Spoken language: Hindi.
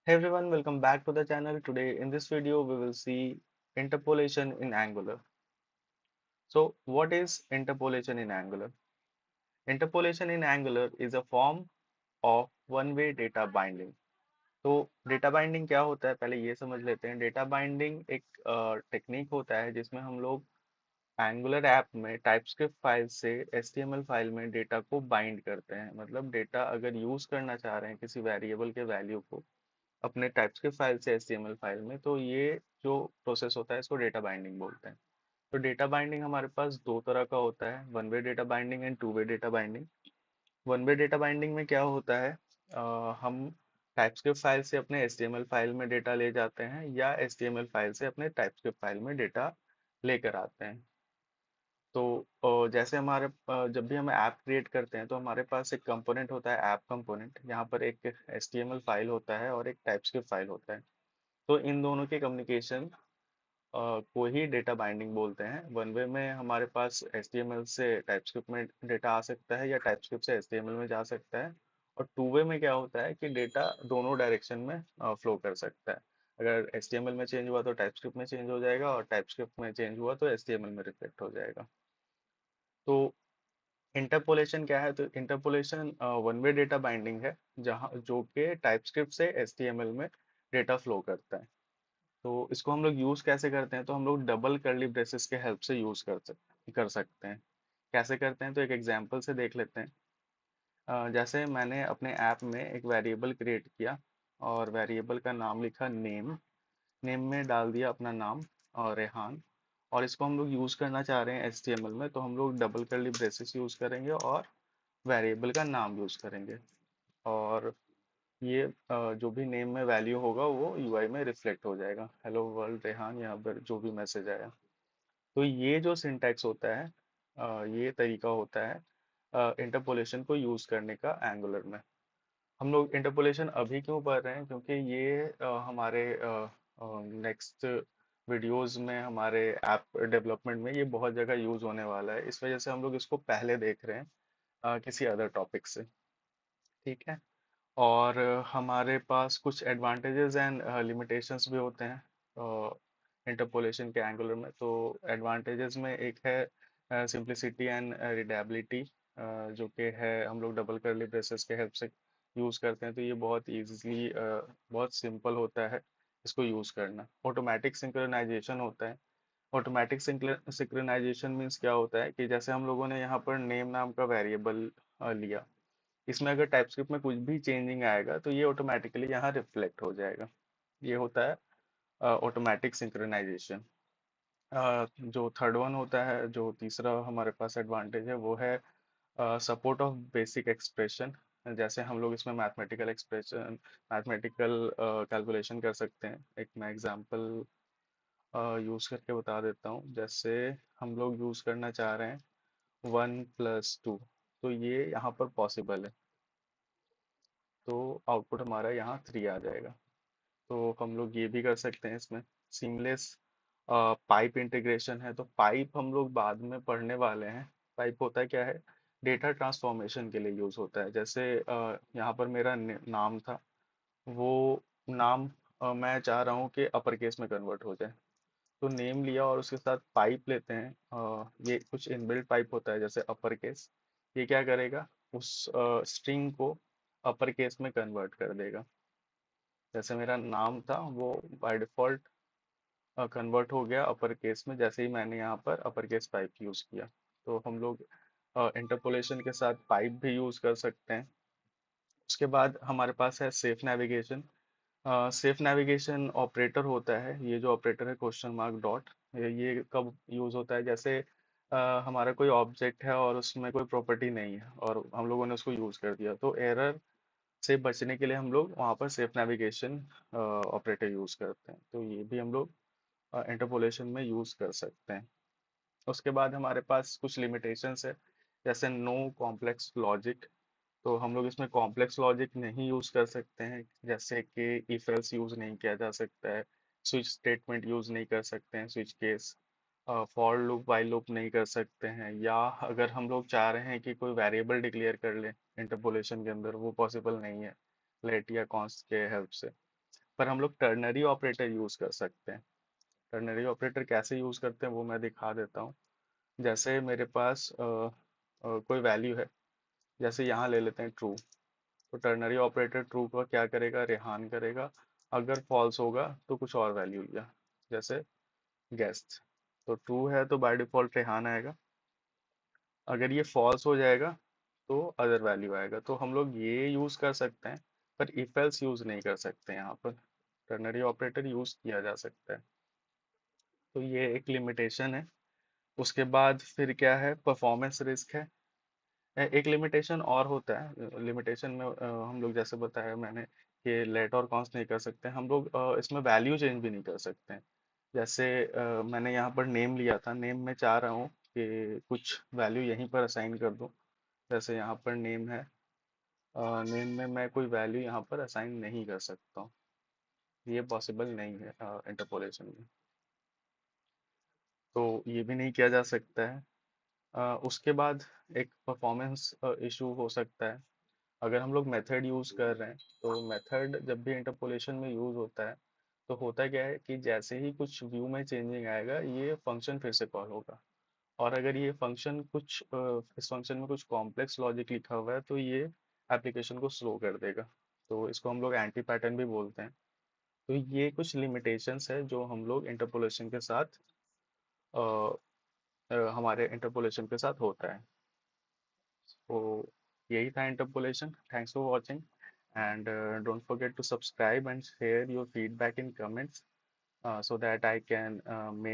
Hey everyone, welcome back to the channel. Today in this video we will see interpolation in Angular. So what is interpolation in Angular? Interpolation in Angular is a form of one-way data binding. तो डेटा बाइंडिंग क्या होता है पहले ये समझ लेते हैं। डेटा बाइंडिंग एक टेक्निक होता है जिसमें हम लोग एंगुलर ऐप में टाइपस्क्रिप्ट फाइल से एचटीएमएल फाइल में डेटा को बाइंड करते हैं। मतलब डेटा अगर यूज करना चाह रहे हैं किसी वेरिएबल के वैल्यू को अपने टाइपस्क्रिप्ट फाइल से एचटीएमएल फाइल में, तो ये जो प्रोसेस होता है इसको डेटा बाइंडिंग बोलते हैं। तो डेटा बाइंडिंग हमारे पास दो तरह का होता है, one way data binding and two way data binding. One way data binding में क्या होता है, हम टाइपस्क्रिप्ट फाइल से अपने एचटीएमएल फाइल में डेटा ले जाते हैं या एचटीएमएल फाइल से अपने टाइपस्क्रिप्ट फाइल में डेटा लेकर आते हैं। तो जैसे हमारे जब भी हम ऐप क्रिएट करते हैं तो हमारे पास एक कंपोनेंट होता है, ऐप कंपोनेंट। यहाँ पर एक एचटीएमएल फाइल होता है और एक टाइपस्क्रिप्ट फाइल होता है। तो इन दोनों के कम्युनिकेशन को ही डेटा बाइंडिंग बोलते हैं। वन वे में हमारे पास HTML से टाइपस्क्रिप्ट में डेटा आ सकता है या टाइपस्क्रिप्ट से HTML में जा सकता है। और टू वे में क्या होता है कि डेटा दोनों डायरेक्शन में फ्लो कर सकता है। अगर HTML में चेंज हुआ तो टाइपस्क्रिप्ट में चेंज हो जाएगा, और टाइपस्क्रिप्ट में चेंज हुआ तो HTML में रिफ्लेक्ट हो जाएगा। तो इंटरपोलेशन क्या है? तो interpolation one way data binding है, जहाँ जो कि टाइपस्क्रिप्ट से HTML में डेटा फ्लो करता है। तो इसको हम लोग यूज कैसे करते हैं? तो हम लोग डबल कर्ली ब्रेसेस के हेल्प से यूज कर सकते हैं। कैसे करते हैं तो एक एग्जांपल से देख लेते हैं। जैसे मैंने अपने ऐप में एक वेरिएबल क्रिएट किया और वेरिएबल का नाम लिखा नेम। नेम में डाल दिया अपना नाम और रेहान। और इसको हम लोग यूज करना चाह रहे हैं HTML में, तो हम लोग डबल कर्ली ब्रेसेस यूज करेंगे और वेरिएबल का नाम यूज करेंगे। और ये जो भी नेम में वैल्यू होगा वो यूआई में रिफ्लेक्ट हो जाएगा, हेलो वर्ल्ड रेहान, यहाँ पर जो भी मैसेज आया। तो ये जो सिंटैक्स होता है, ये तरीका होता है इंटरपोलेशन को यूज करने का एंगुलर में। हम लोग इंटरपोलेशन अभी क्यों पढ़ रहे हैं? क्योंकि ये हमारे नेक्स्ट वीडियोस में, हमारे ऐप डेवलपमेंट में ये बहुत जगह यूज होने वाला है। इस वजह से हम लोग इसको पहले देख रहे हैं किसी अदर टॉपिक से। ठीक है। और हमारे पास कुछ एडवांटेजेस एंड लिमिटेशंस भी होते हैं इंटरपोलेशन के एंगुलर में। तो एडवांटेजेस में एक है सिंपलिसिटी एंड रिडायबिलिटी, जो कि है हम लोग डबल कर्ली ब्रेसेस के हेल्प से यूज़ करते हैं। तो ये बहुत इजीली बहुत सिंपल होता है इसको यूज़ करना। ऑटोमेटिक सिंक्रोनाइजेशन होता है। ऑटोमेटिक सिंक्रोनाइजेशन मीन्स क्या होता है कि जैसे हम लोगों ने यहाँ पर नेम नाम का वेरिएबल लिया, इसमें अगर टाइपस्क्रिप्ट में कुछ भी चेंजिंग आएगा तो ये ऑटोमेटिकली यहाँ रिफ्लेक्ट हो जाएगा। ये होता है ऑटोमेटिक सिंक्रोनाइजेशन। जो थर्ड वन होता है, जो तीसरा हमारे पास एडवांटेज है, वो है सपोर्ट ऑफ बेसिक एक्सप्रेशन। जैसे हम लोग इसमें मैथमेटिकल एक्सप्रेशन, मैथमेटिकल कैलकुलेशन कर सकते हैं। एक मैं एग्जांपल यूज़ करके बता देता हूँ। जैसे हम लोग यूज़ करना चाह रहे हैं 1+2, तो ये यहाँ पर पॉसिबल है। तो आउटपुट हमारा यहाँ 3 आ जाएगा। तो हम लोग ये भी कर सकते हैं इसमें। सीमलेस पाइप इंटीग्रेशन है, तो पाइप हम लोग बाद में पढ़ने वाले हैं। पाइप होता है क्या है? डेटा ट्रांसफॉर्मेशन के लिए यूज होता है। जैसे यहाँ पर मेरा नाम था, वो नाम मैं चाह रहा हूँ कि अपर केस में कन्वर्ट हो जाए। तो नेम लिया और उसके साथ पाइप लेते हैं। ये कुछ इनबिल्ट पाइप होता है जैसे अपर केस। ये क्या करेगा? उस स्ट्रिंग को अपर केस में कन्वर्ट कर देगा। जैसे मेरा नाम था वो बाय डिफॉल्ट कन्वर्ट हो गया अपर केस में, जैसे ही मैंने यहाँ पर अपर केस पाइप यूज किया। तो हम लोग इंटरपोलेशन के साथ पाइप भी यूज कर सकते हैं। उसके बाद हमारे पास है safe navigation. Safe navigation operator होता है। ये जो ऑपरेटर है क्वेश्चन मार्क डॉट, ये कब यूज होता है? जैसे हमारा कोई ऑब्जेक्ट है और उसमें कोई प्रॉपर्टी नहीं है और हम लोगों ने उसको यूज कर दिया, तो एरर से बचने के लिए हम लोग वहाँ पर सेफ नेविगेशन ऑपरेटर यूज करते हैं। तो ये भी हम लोग इंटरपोलेशन में यूज कर सकते हैं। उसके बाद हमारे पास कुछ लिमिटेशंस है, जैसे नो कॉम्प्लेक्स लॉजिक। तो हम लोग इसमें कॉम्प्लेक्स लॉजिक नहीं यूज कर सकते हैं। जैसे कि इफ एल्स यूज नहीं किया जा सकता है, स्विच स्टेटमेंट यूज नहीं कर सकते हैं, switch case, for loop while loop नहीं कर सकते हैं। या अगर हम लोग चाह रहे हैं कि कोई वेरिएबल डिक्लेयर कर ले इंटरपोलेशन के अंदर, वो पॉसिबल नहीं है लेट या कॉन्स्ट के हेल्प से। पर हम लोग टर्नरी ऑपरेटर यूज कर सकते हैं। टर्नरी ऑपरेटर कैसे यूज करते हैं वो मैं दिखा देता हूँ। जैसे मेरे पास कोई वैल्यू है, जैसे यहाँ ले लेते हैं ट्रू। तो टर्नरी ऑपरेटर ट्रू का क्या करेगा, रेहान करेगा। अगर फॉल्स होगा तो कुछ और वैल्यू लिया, जैसे गेस्ट। तो ट्रू है तो बाय डिफॉल्ट रेहान आएगा। अगर ये फॉल्स हो जाएगा तो अदर वैल्यू आएगा। तो हम लोग ये यूज कर सकते हैं, पर इफ एल्स यूज नहीं कर सकते। यहाँ पर टर्नरी ऑपरेटर यूज किया जा सकता है। तो ये एक लिमिटेशन है। उसके बाद फिर क्या है, परफॉर्मेंस रिस्क है। एक लिमिटेशन और होता है। लिमिटेशन में हम लोग जैसे बताया मैंने कि लेट और कॉन्स्ट नहीं कर सकते हम लोग। इसमें वैल्यू चेंज भी नहीं कर सकते हैं। जैसे मैंने यहाँ पर नेम लिया था, नेम में चाह रहा हूँ कि कुछ वैल्यू यहीं पर असाइन कर दूँ। जैसे यहाँ पर नेम है, नेम में मैं कोई वैल्यू यहाँ पर असाइन नहीं कर सकता हूँ। ये पॉसिबल नहीं है इंटरपोलेशन में। तो ये भी नहीं किया जा सकता है। उसके बाद एक परफॉर्मेंस इशू हो सकता है। अगर हम लोग मेथड यूज कर रहे हैं, तो मेथड जब भी इंटरपोलेशन में यूज होता है तो होता क्या है कि जैसे ही कुछ व्यू में चेंजिंग आएगा ये फंक्शन फिर से कॉल होगा। और अगर ये फंक्शन कुछ इस फंक्शन में कुछ कॉम्प्लेक्स लॉजिक लिखा हुआ है तो ये एप्लीकेशन को स्लो कर देगा। तो इसको हम लोग एंटी पैटर्न भी बोलते हैं। तो ये कुछ लिमिटेशंस है जो हम लोग इंटरपोलेशन के साथ अ, हमारे इंटरपोलेशन के साथ होता है। तो यही था interpolation. Thanks for watching, and don't forget to subscribe and share your feedback in comments, so that I can make